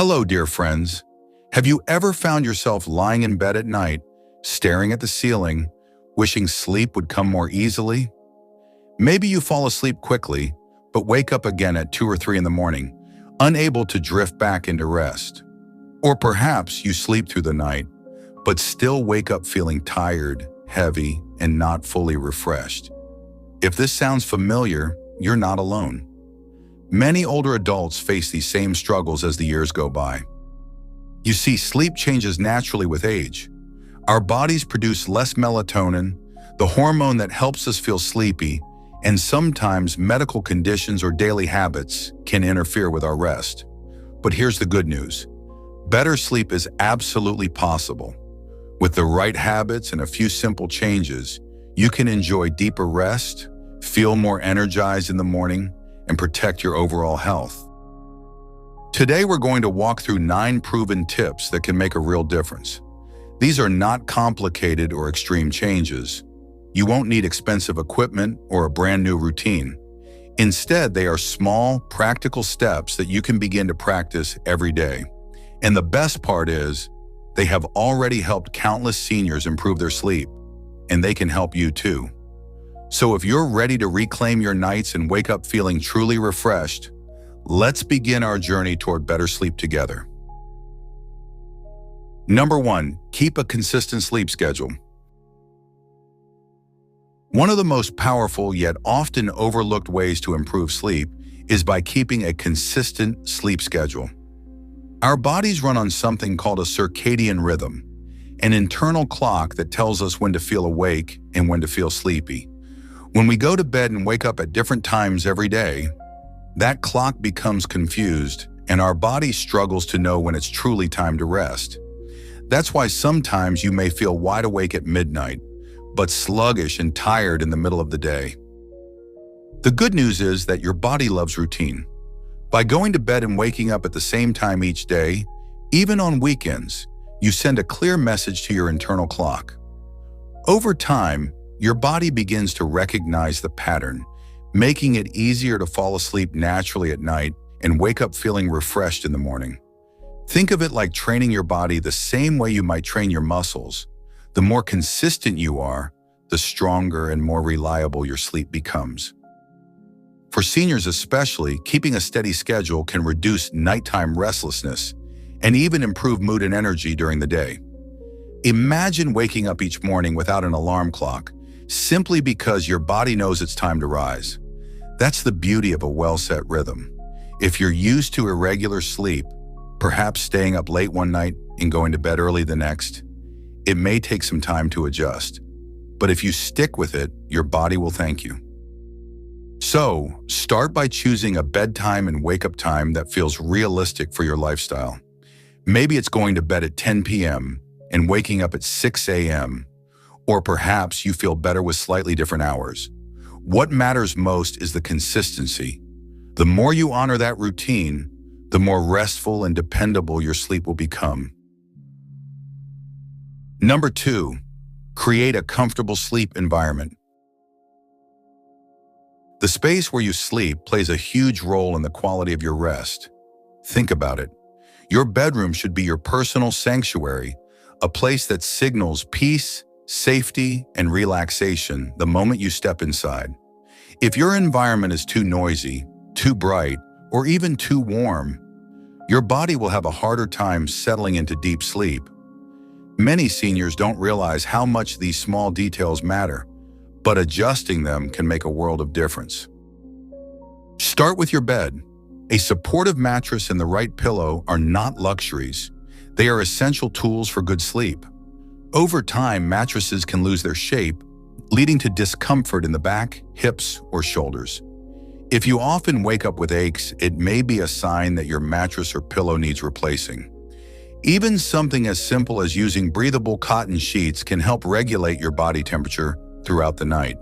Hello, dear friends. Have you ever found yourself lying in bed at night, staring at the ceiling, wishing sleep would come more easily? Maybe you fall asleep quickly, but wake up again at 2 or 3 in the morning, unable to drift back into rest. Or perhaps you sleep through the night, but still wake up feeling tired, heavy, and not fully refreshed. If this sounds familiar, you're not alone. Many older adults face these same struggles as the years go by. You see, sleep changes naturally with age. Our bodies produce less melatonin, the hormone that helps us feel sleepy, and sometimes medical conditions or daily habits can interfere with our rest. But here's the good news. Better sleep is absolutely possible. With the right habits and a few simple changes, you can enjoy deeper rest, feel more energized in the morning, and protect your overall health. Today, we're going to walk through 9 proven tips that can make a real difference. These are not complicated or extreme changes. You won't need expensive equipment or a brand new routine. Instead, they are small, practical steps that you can begin to practice every day. And the best part is, they have already helped countless seniors improve their sleep, and they can help you too. So if you're ready to reclaim your nights and wake up feeling truly refreshed, let's begin our journey toward better sleep together. Number 1, keep a consistent sleep schedule. One of the most powerful yet often overlooked ways to improve sleep is by keeping a consistent sleep schedule. Our bodies run on something called a circadian rhythm, an internal clock that tells us when to feel awake and when to feel sleepy. When we go to bed and wake up at different times every day, that clock becomes confused and our body struggles to know when it's truly time to rest. That's why sometimes you may feel wide awake at midnight, but sluggish and tired in the middle of the day. The good news is that your body loves routine. By going to bed and waking up at the same time each day, even on weekends, you send a clear message to your internal clock. Over time, your body begins to recognize the pattern, making it easier to fall asleep naturally at night and wake up feeling refreshed in the morning. Think of it like training your body the same way you might train your muscles. The more consistent you are, the stronger and more reliable your sleep becomes. For seniors especially, keeping a steady schedule can reduce nighttime restlessness and even improve mood and energy during the day. Imagine waking up each morning without an alarm clock, simply because your body knows it's time to rise. That's the beauty of a well-set rhythm. If you're used to irregular sleep, perhaps staying up late one night and going to bed early the next, it may take some time to adjust. But if you stick with it, your body will thank you. So, start by choosing a bedtime and wake-up time that feels realistic for your lifestyle. Maybe it's going to bed at 10 p.m. and waking up at 6 a.m., or perhaps you feel better with slightly different hours. What matters most is the consistency. The more you honor that routine, the more restful and dependable your sleep will become. Number 2, create a comfortable sleep environment. The space where you sleep plays a huge role in the quality of your rest. Think about it. Your bedroom should be your personal sanctuary, a place that signals peace, safety, and relaxation the moment you step inside. If your environment is too noisy, too bright, or even too warm, your body will have a harder time settling into deep sleep. Many seniors don't realize how much these small details matter, but adjusting them can make a world of difference. Start with your bed. A supportive mattress and the right pillow are not luxuries. They are essential tools for good sleep. Over time, mattresses can lose their shape, leading to discomfort in the back, hips, or shoulders. If you often wake up with aches, it may be a sign that your mattress or pillow needs replacing. Even something as simple as using breathable cotton sheets can help regulate your body temperature throughout the night.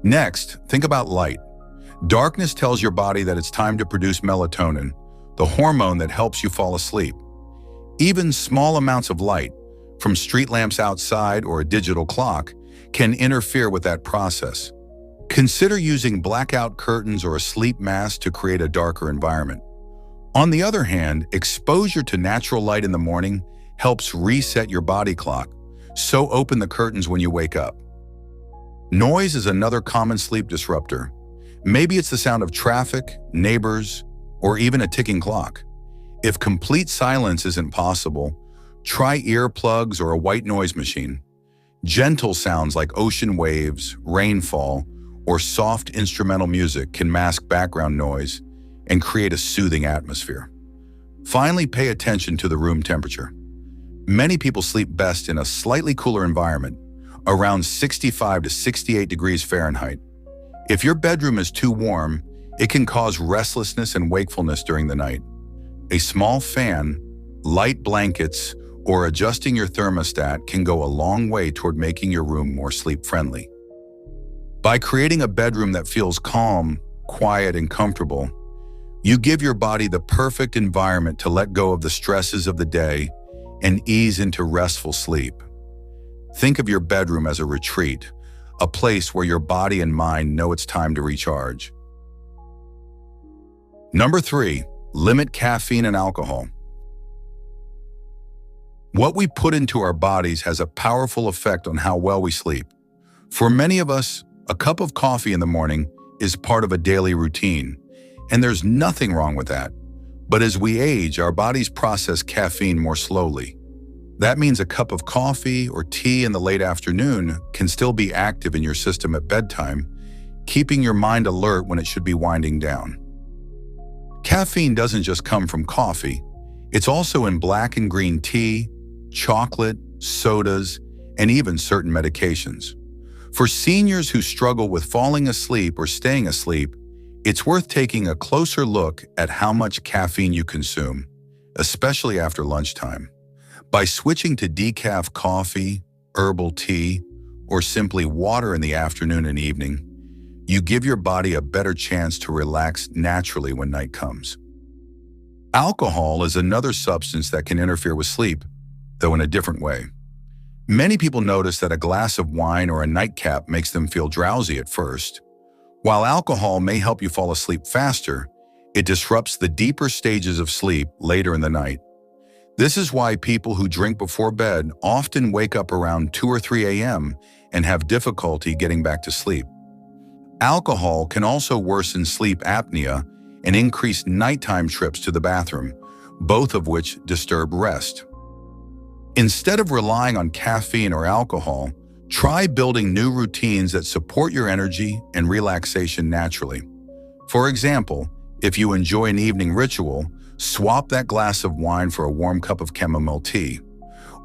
Next, think about light. Darkness tells your body that it's time to produce melatonin, the hormone that helps you fall asleep. Even small amounts of light, from street lamps outside or a digital clock, can interfere with that process. Consider using blackout curtains or a sleep mask to create a darker environment. On the other hand, exposure to natural light in the morning helps reset your body clock, so open the curtains when you wake up. Noise is another common sleep disruptor. Maybe it's the sound of traffic, neighbors, or even a ticking clock. If complete silence isn't possible, try earplugs or a white noise machine. Gentle sounds like ocean waves, rainfall, or soft instrumental music can mask background noise and create a soothing atmosphere. Finally, pay attention to the room temperature. Many people sleep best in a slightly cooler environment, around 65 to 68 degrees Fahrenheit. If your bedroom is too warm, it can cause restlessness and wakefulness during the night. A small fan, light blankets, or adjusting your thermostat can go a long way toward making your room more sleep-friendly. By creating a bedroom that feels calm, quiet, and comfortable, you give your body the perfect environment to let go of the stresses of the day and ease into restful sleep. Think of your bedroom as a retreat, a place where your body and mind know it's time to recharge. Number 3, limit caffeine and alcohol. What we put into our bodies has a powerful effect on how well we sleep. For many of us, a cup of coffee in the morning is part of a daily routine, and there's nothing wrong with that. But as we age, our bodies process caffeine more slowly. That means a cup of coffee or tea in the late afternoon can still be active in your system at bedtime, keeping your mind alert when it should be winding down. Caffeine doesn't just come from coffee. It's also in black and green tea, chocolate, sodas, and even certain medications. For seniors who struggle with falling asleep or staying asleep, it's worth taking a closer look at how much caffeine you consume, especially after lunchtime. By switching to decaf coffee, herbal tea, or simply water in the afternoon and evening, you give your body a better chance to relax naturally when night comes. Alcohol is another substance that can interfere with sleep, though in a different way. Many people notice that a glass of wine or a nightcap makes them feel drowsy at first. While alcohol may help you fall asleep faster, it disrupts the deeper stages of sleep later in the night. This is why people who drink before bed often wake up around 2 or 3 a.m. and have difficulty getting back to sleep. Alcohol can also worsen sleep apnea and increase nighttime trips to the bathroom, both of which disturb rest. Instead of relying on caffeine or alcohol, try building new routines that support your energy and relaxation naturally. For example, if you enjoy an evening ritual, swap that glass of wine for a warm cup of chamomile tea.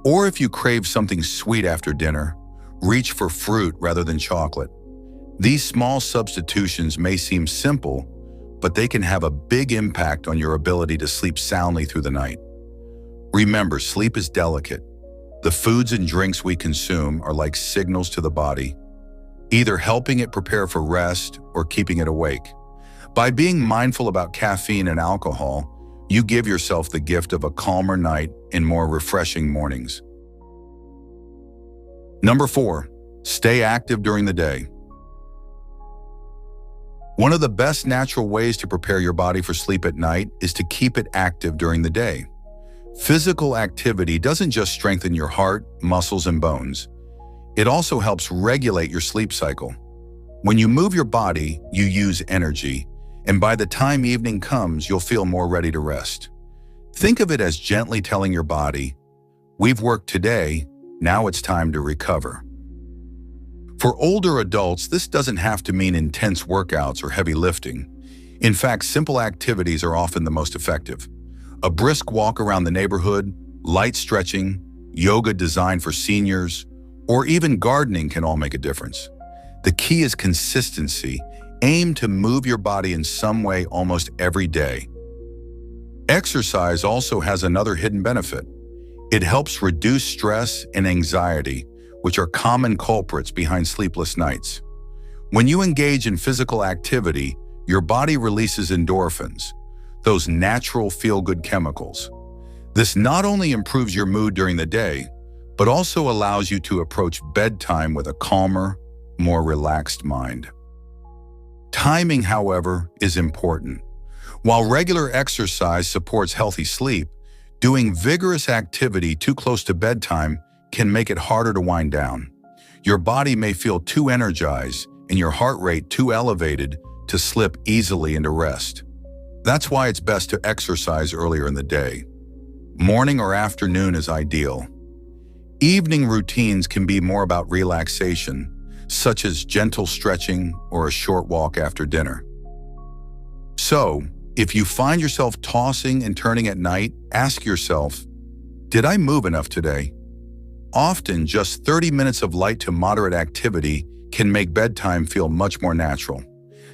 Or if you crave something sweet after dinner, reach for fruit rather than chocolate. These small substitutions may seem simple, but they can have a big impact on your ability to sleep soundly through the night. Remember, sleep is delicate. The foods and drinks we consume are like signals to the body, either helping it prepare for rest or keeping it awake. By being mindful about caffeine and alcohol, you give yourself the gift of a calmer night and more refreshing mornings. Number 4, stay active during the day. One of the best natural ways to prepare your body for sleep at night is to keep it active during the day. Physical activity doesn't just strengthen your heart, muscles, and bones. It also helps regulate your sleep cycle. When you move your body, you use energy, and by the time evening comes, you'll feel more ready to rest. Think of it as gently telling your body, "We've worked today, now it's time to recover." For older adults, this doesn't have to mean intense workouts or heavy lifting. In fact, simple activities are often the most effective. A brisk walk around the neighborhood, light stretching, yoga designed for seniors, or even gardening can all make a difference. The key is consistency. Aim to move your body in some way almost every day. Exercise also has another hidden benefit. It helps reduce stress and anxiety, which are common culprits behind sleepless nights. When you engage in physical activity, your body releases endorphins, those natural feel-good chemicals. This not only improves your mood during the day, but also allows you to approach bedtime with a calmer, more relaxed mind. Timing, however, is important. While regular exercise supports healthy sleep, doing vigorous activity too close to bedtime can make it harder to wind down. Your body may feel too energized and your heart rate too elevated to slip easily into rest. That's why it's best to exercise earlier in the day. Morning or afternoon is ideal. Evening routines can be more about relaxation, such as gentle stretching or a short walk after dinner. So, if you find yourself tossing and turning at night, ask yourself, did I move enough today? Often, just 30 minutes of light to moderate activity can make bedtime feel much more natural.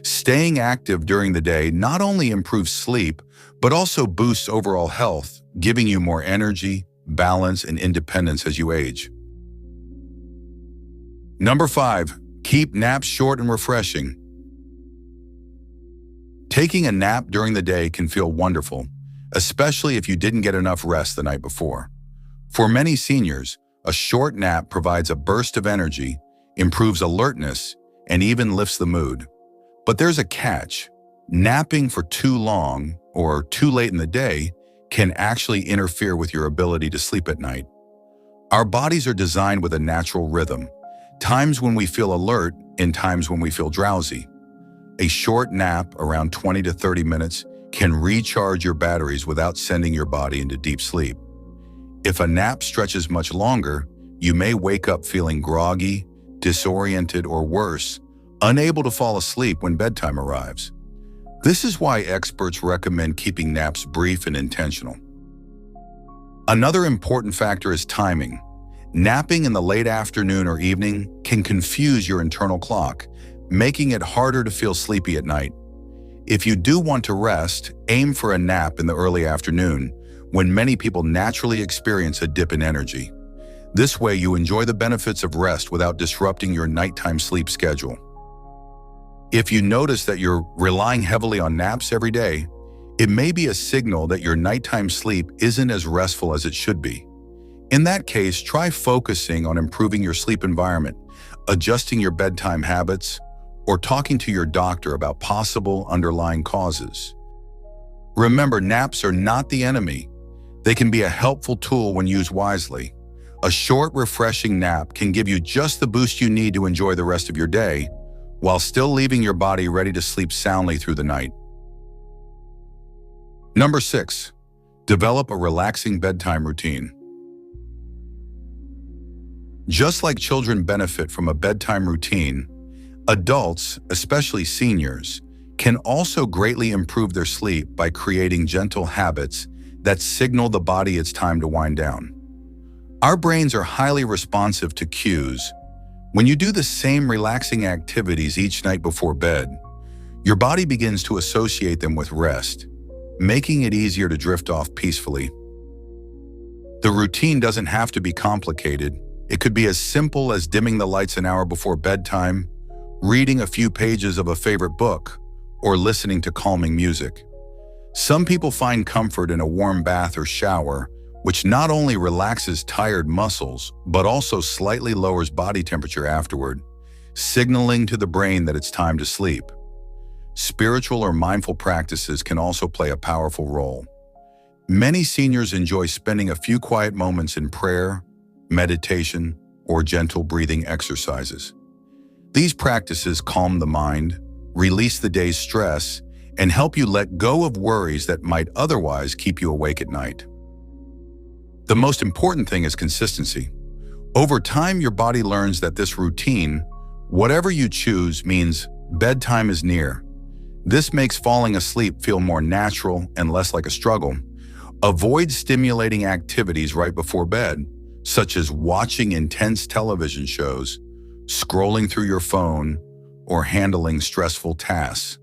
Staying active during the day not only improves sleep, but also boosts overall health, giving you more energy, balance, and independence as you age. Number 5, keep naps short and refreshing. Taking a nap during the day can feel wonderful, especially if you didn't get enough rest the night before. For many seniors, a short nap provides a burst of energy, improves alertness, and even lifts the mood. But there's a catch. Napping for too long or too late in the day can actually interfere with your ability to sleep at night. Our bodies are designed with a natural rhythm, times when we feel alert and times when we feel drowsy. A short nap, around 20 to 30 minutes, can recharge your batteries without sending your body into deep sleep. If a nap stretches much longer, you may wake up feeling groggy, disoriented, or worse, unable to fall asleep when bedtime arrives. This is why experts recommend keeping naps brief and intentional. Another important factor is timing. Napping in the late afternoon or evening can confuse your internal clock, making it harder to feel sleepy at night. If you do want to rest, aim for a nap in the early afternoon, when many people naturally experience a dip in energy. This way, you enjoy the benefits of rest without disrupting your nighttime sleep schedule. If you notice that you're relying heavily on naps every day, it may be a signal that your nighttime sleep isn't as restful as it should be. In that case, try focusing on improving your sleep environment, adjusting your bedtime habits, or talking to your doctor about possible underlying causes. Remember, naps are not the enemy. They can be a helpful tool when used wisely. A short, refreshing nap can give you just the boost you need to enjoy the rest of your day, while still leaving your body ready to sleep soundly through the night. Number 6, develop a relaxing bedtime routine. Just like children benefit from a bedtime routine, adults, especially seniors, can also greatly improve their sleep by creating gentle habits that signal the body it's time to wind down. Our brains are highly responsive to cues. When you do the same relaxing activities each night before bed, your body begins to associate them with rest, making it easier to drift off peacefully. The routine doesn't have to be complicated. It could be as simple as dimming the lights an hour before bedtime, reading a few pages of a favorite book, or listening to calming music. Some people find comfort in a warm bath or shower, which not only relaxes tired muscles, but also slightly lowers body temperature afterward, signaling to the brain that it's time to sleep. Spiritual or mindful practices can also play a powerful role. Many seniors enjoy spending a few quiet moments in prayer, meditation, or gentle breathing exercises. These practices calm the mind, release the day's stress, and help you let go of worries that might otherwise keep you awake at night. The most important thing is consistency. Over time, your body learns that this routine, whatever you choose, means bedtime is near. This makes falling asleep feel more natural and less like a struggle. Avoid stimulating activities right before bed, such as watching intense television shows, scrolling through your phone, or handling stressful tasks.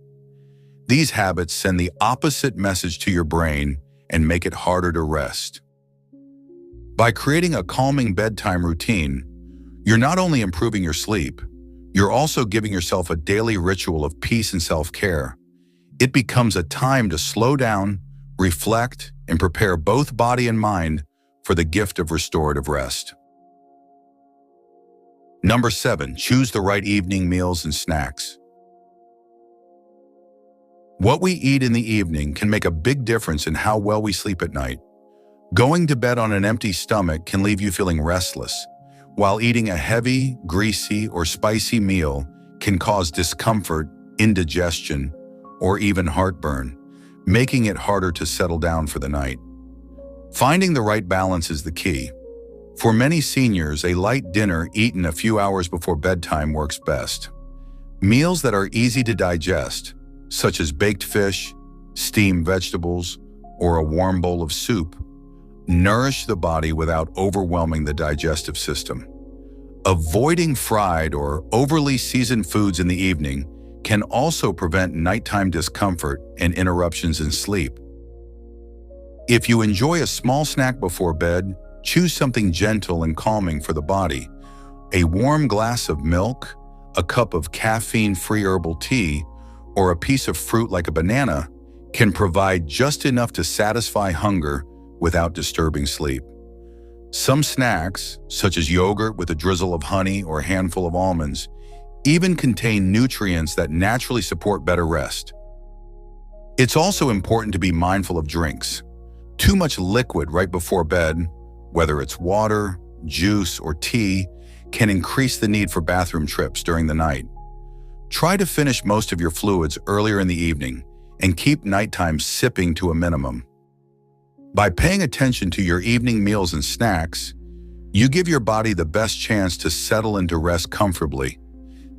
These habits send the opposite message to your brain and make it harder to rest. By creating a calming bedtime routine, you're not only improving your sleep, you're also giving yourself a daily ritual of peace and self-care. It becomes a time to slow down, reflect, and prepare both body and mind for the gift of restorative rest. Number 7, choose the right evening meals and snacks. What we eat in the evening can make a big difference in how well we sleep at night. Going to bed on an empty stomach can leave you feeling restless, while eating a heavy, greasy, or spicy meal can cause discomfort, indigestion, or even heartburn, making it harder to settle down for the night. Finding the right balance is the key. For many seniors, a light dinner eaten a few hours before bedtime works best. Meals that are easy to digest, such as baked fish, steamed vegetables, or a warm bowl of soup, nourish the body without overwhelming the digestive system. Avoiding fried or overly seasoned foods in the evening can also prevent nighttime discomfort and interruptions in sleep. If you enjoy a small snack before bed, choose something gentle and calming for the body. A warm glass of milk, a cup of caffeine-free herbal tea, or a piece of fruit like a banana can provide just enough to satisfy hunger without disturbing sleep. Some snacks, such as yogurt with a drizzle of honey or a handful of almonds, even contain nutrients that naturally support better rest. It's also important to be mindful of drinks. Too much liquid right before bed, whether it's water, juice, or tea, can increase the need for bathroom trips during the night. Try to finish most of your fluids earlier in the evening and keep nighttime sipping to a minimum. By paying attention to your evening meals and snacks, you give your body the best chance to settle into rest comfortably.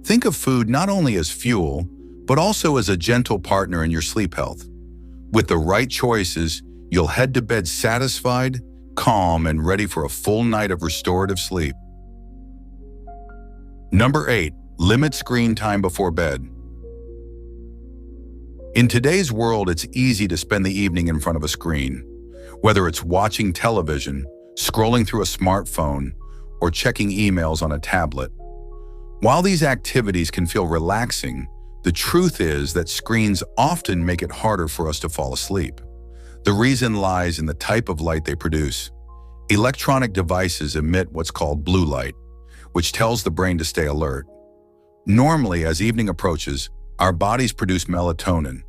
Think of food not only as fuel, but also as a gentle partner in your sleep health. With the right choices, you'll head to bed satisfied, calm, and ready for a full night of restorative sleep. Number 8. Limit screen time before bed. In today's world, it's easy to spend the evening in front of a screen. Whether it's watching television, scrolling through a smartphone, or checking emails on a tablet. While these activities can feel relaxing, the truth is that screens often make it harder for us to fall asleep. The reason lies in the type of light they produce. Electronic devices emit what's called blue light, which tells the brain to stay alert. Normally, as evening approaches, our bodies produce melatonin,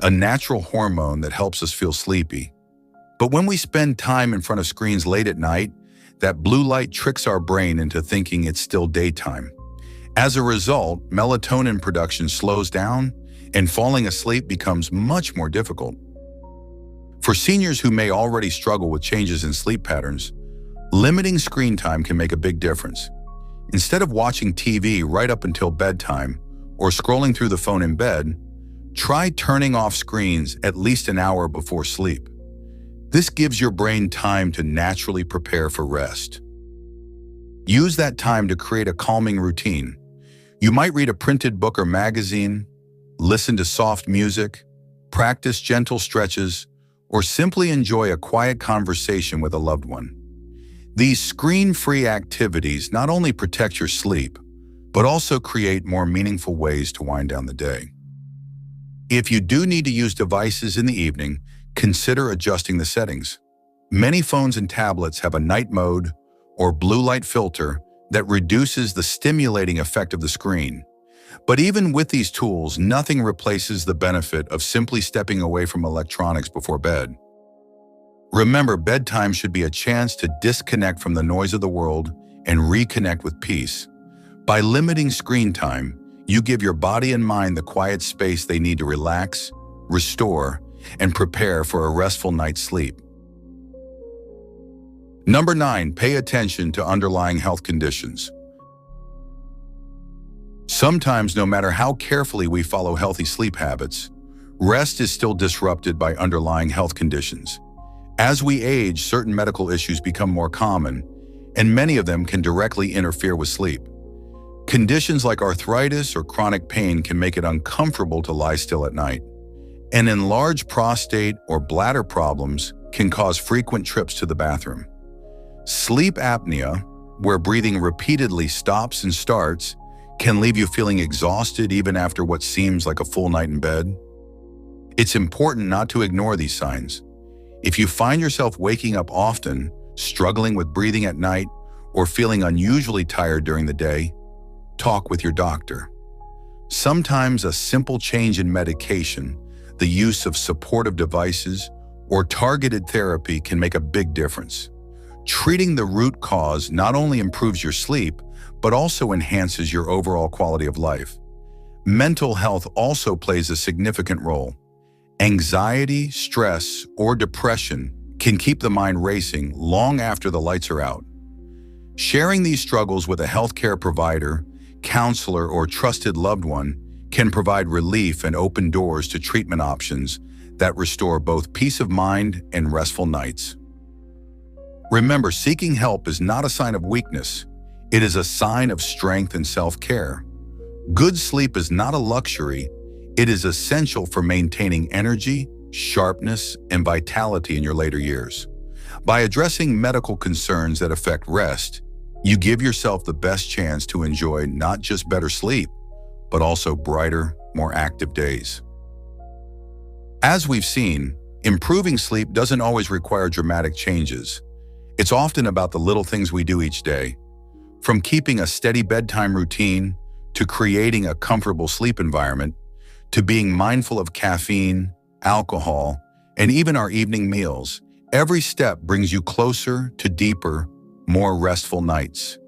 a natural hormone that helps us feel sleepy. But when we spend time in front of screens late at night, that blue light tricks our brain into thinking it's still daytime. As a result, melatonin production slows down and falling asleep becomes much more difficult. For seniors who may already struggle with changes in sleep patterns, limiting screen time can make a big difference. Instead of watching TV right up until bedtime or scrolling through the phone in bed, try turning off screens at least an hour before sleep. This gives your brain time to naturally prepare for rest. Use that time to create a calming routine. You might read a printed book or magazine, listen to soft music, practice gentle stretches, or simply enjoy a quiet conversation with a loved one. These screen-free activities not only protect your sleep, but also create more meaningful ways to wind down the day. If you do need to use devices in the evening, consider adjusting the settings. Many phones and tablets have a night mode or blue light filter that reduces the stimulating effect of the screen. But even with these tools, nothing replaces the benefit of simply stepping away from electronics before bed. Remember, bedtime should be a chance to disconnect from the noise of the world and reconnect with peace. By limiting screen time, you give your body and mind the quiet space they need to relax, restore, and prepare for a restful night's sleep. Number 9, pay attention to underlying health conditions. Sometimes, no matter how carefully we follow healthy sleep habits, rest is still disrupted by underlying health conditions. As we age, certain medical issues become more common, and many of them can directly interfere with sleep. Conditions like arthritis or chronic pain can make it uncomfortable to lie still at night. And enlarged prostate or bladder problems can cause frequent trips to the bathroom. Sleep apnea, where breathing repeatedly stops and starts, can leave you feeling exhausted even after what seems like a full night in bed. It's important not to ignore these signs. If you find yourself waking up often, struggling with breathing at night, or feeling unusually tired during the day, talk with your doctor. Sometimes a simple change in medication, The use of supportive devices or targeted therapy can make a big difference. Treating the root cause not only improves your sleep, but also enhances your overall quality of life. Mental health also plays a significant role. Anxiety, stress, or depression can keep the mind racing long after the lights are out. Sharing these struggles with a healthcare provider, counselor, or trusted loved one can provide relief and open doors to treatment options that restore both peace of mind and restful nights. Remember, seeking help is not a sign of weakness. It is a sign of strength and self-care. Good sleep is not a luxury. It is essential for maintaining energy, sharpness, and vitality in your later years. By addressing medical concerns that affect rest, you give yourself the best chance to enjoy not just better sleep, but also brighter, more active days. As we've seen, improving sleep doesn't always require dramatic changes. It's often about the little things we do each day, from keeping a steady bedtime routine, to creating a comfortable sleep environment, to being mindful of caffeine, alcohol, and even our evening meals. Every step brings you closer to deeper, more restful nights.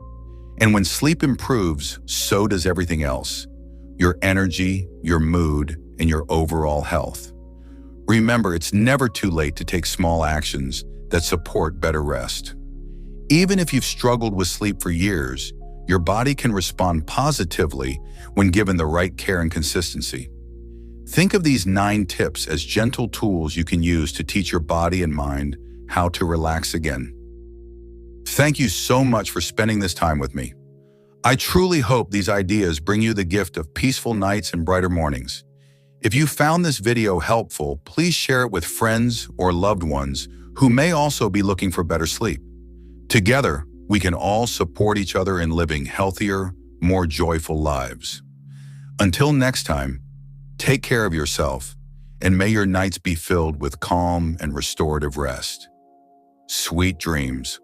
And when sleep improves, so does everything else: your energy, your mood, and your overall health. Remember, it's never too late to take small actions that support better rest. Even if you've struggled with sleep for years, your body can respond positively when given the right care and consistency. Think of these 9 tips as gentle tools you can use to teach your body and mind how to relax again. Thank you so much for spending this time with me. I truly hope these ideas bring you the gift of peaceful nights and brighter mornings. If you found this video helpful, please share it with friends or loved ones who may also be looking for better sleep. Together, we can all support each other in living healthier, more joyful lives. Until next time, take care of yourself, and may your nights be filled with calm and restorative rest. Sweet dreams.